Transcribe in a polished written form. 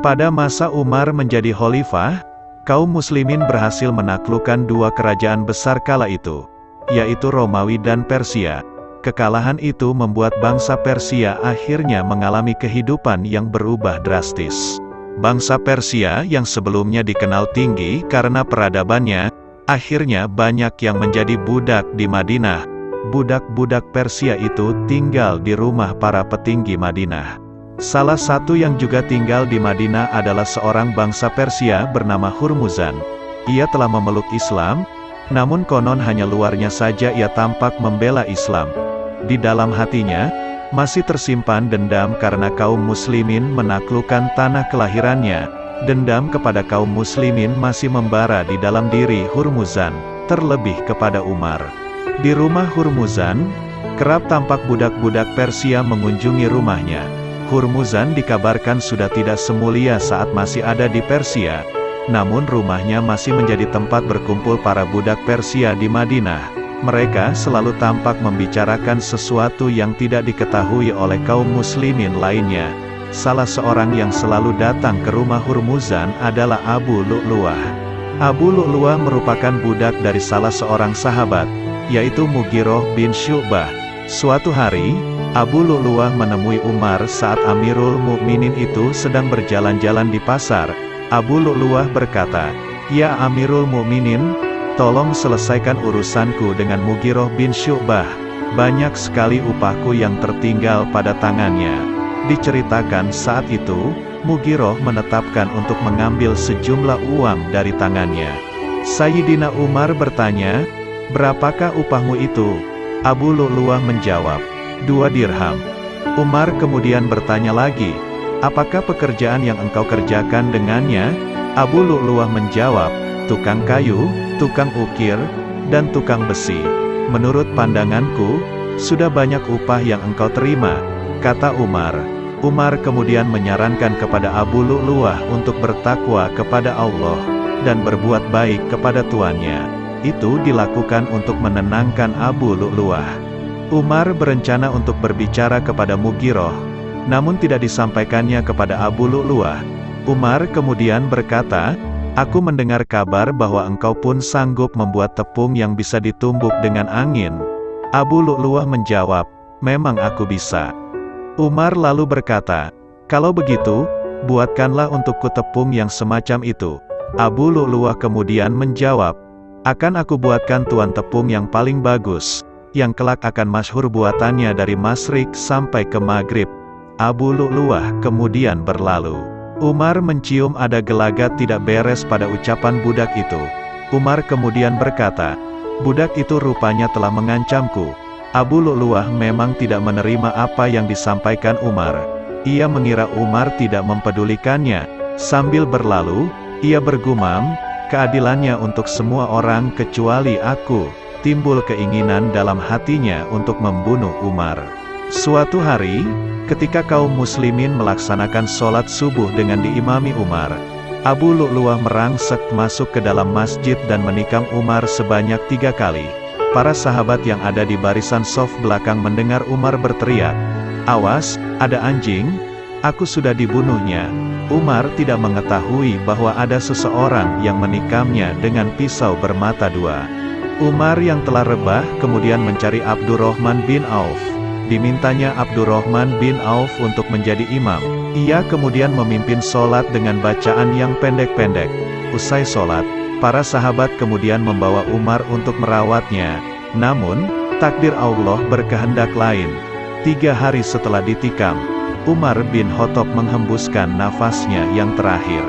Pada masa Umar menjadi khalifah, kaum muslimin berhasil menaklukkan dua kerajaan besar kala itu, yaitu Romawi dan Persia. Kekalahan itu membuat bangsa Persia akhirnya mengalami kehidupan yang berubah drastis. Bangsa Persia yang sebelumnya dikenal tinggi karena peradabannya, akhirnya banyak yang menjadi budak di Madinah. Budak-budak Persia itu tinggal di rumah para petinggi Madinah. Salah satu yang juga tinggal di Madinah adalah seorang bangsa Persia bernama Hurmuzan. Ia telah memeluk Islam, namun konon hanya luarnya saja ia tampak membela Islam. Di dalam hatinya, masih tersimpan dendam karena kaum muslimin menaklukkan tanah kelahirannya. Dendam kepada kaum muslimin masih membara di dalam diri Hurmuzan, terlebih kepada Umar. Di rumah Hurmuzan, kerap tampak budak-budak Persia mengunjungi rumahnya. Hurmuzan dikabarkan sudah tidak semulia saat masih ada di Persia, namun rumahnya masih menjadi tempat berkumpul para budak Persia di Madinah. Mereka selalu tampak membicarakan sesuatu yang tidak diketahui oleh kaum muslimin lainnya. Salah seorang yang selalu datang ke rumah Hurmuzan adalah Abu Lu'lu'ah. Abu Lu'lu'ah merupakan budak dari salah seorang sahabat, yaitu Mughirah bin Syu'bah. Suatu hari, Abu Lu'lu'ah menemui Umar saat Amirul Mukminin itu sedang berjalan-jalan di pasar. Abu Lu'lu'ah berkata, "Ya Amirul Mukminin, tolong selesaikan urusanku dengan Mughirah bin Syu'bah. Banyak sekali upahku yang tertinggal pada tangannya." Diceritakan saat itu, Mughirah menetapkan untuk mengambil sejumlah uang dari tangannya. Sayyidina Umar bertanya, "Berapakah upahmu itu?" Abu Lu'lu'ah menjawab, 2 dirham. Umar kemudian bertanya lagi, "Apakah pekerjaan yang engkau kerjakan dengannya?" Abu Lu'lu'ah menjawab, "Tukang kayu, tukang ukir, dan tukang besi. Menurut pandanganku, sudah banyak upah yang engkau terima," kata Umar. Umar kemudian menyarankan kepada Abu Lu'lu'ah untuk bertakwa kepada Allah, dan berbuat baik kepada tuannya. Itu dilakukan untuk menenangkan Abu Lu'lu'ah. Umar berencana untuk berbicara kepada Mughirah, namun tidak disampaikannya kepada Abu Lu'lu'ah. Umar kemudian berkata, "Aku mendengar kabar bahwa engkau pun sanggup membuat tepung yang bisa ditumbuk dengan angin." Abu Lu'lu'ah menjawab, "Memang aku bisa." Umar lalu berkata, "Kalau begitu, buatkanlah untukku tepung yang semacam itu." Abu Lu'lu'ah kemudian menjawab, "Akan aku buatkan tuan tepung yang paling bagus, yang kelak akan masyhur buatannya dari Masyrik sampai ke Maghrib." Abu Lu'lu'ah kemudian berlalu. Umar mencium ada gelagat tidak beres pada ucapan budak itu. Umar kemudian berkata, "Budak itu rupanya telah mengancamku." Abu Lu'lu'ah memang tidak menerima apa yang disampaikan Umar. Ia mengira Umar tidak mempedulikannya. Sambil berlalu, ia bergumam, "Keadilannya untuk semua orang kecuali aku." Timbul keinginan dalam hatinya untuk membunuh Umar. Suatu hari, ketika kaum muslimin melaksanakan sholat subuh dengan diimami Umar, Abu Lu'lu'ah merangsek masuk ke dalam masjid dan menikam Umar sebanyak 3 kali. Para sahabat yang ada di barisan shaf belakang mendengar Umar berteriak, "Awas, ada anjing, aku sudah dibunuhnya." Umar tidak mengetahui bahwa ada seseorang yang menikamnya dengan pisau bermata 2. Umar yang telah rebah kemudian mencari Abdurrahman bin Auf. Dimintanya Abdurrahman bin Auf untuk menjadi imam. Ia kemudian memimpin sholat dengan bacaan yang pendek-pendek. Usai sholat, para sahabat kemudian membawa Umar untuk merawatnya. Namun, takdir Allah berkehendak lain. 3 hari setelah ditikam, Umar bin Khattab menghembuskan nafasnya yang terakhir.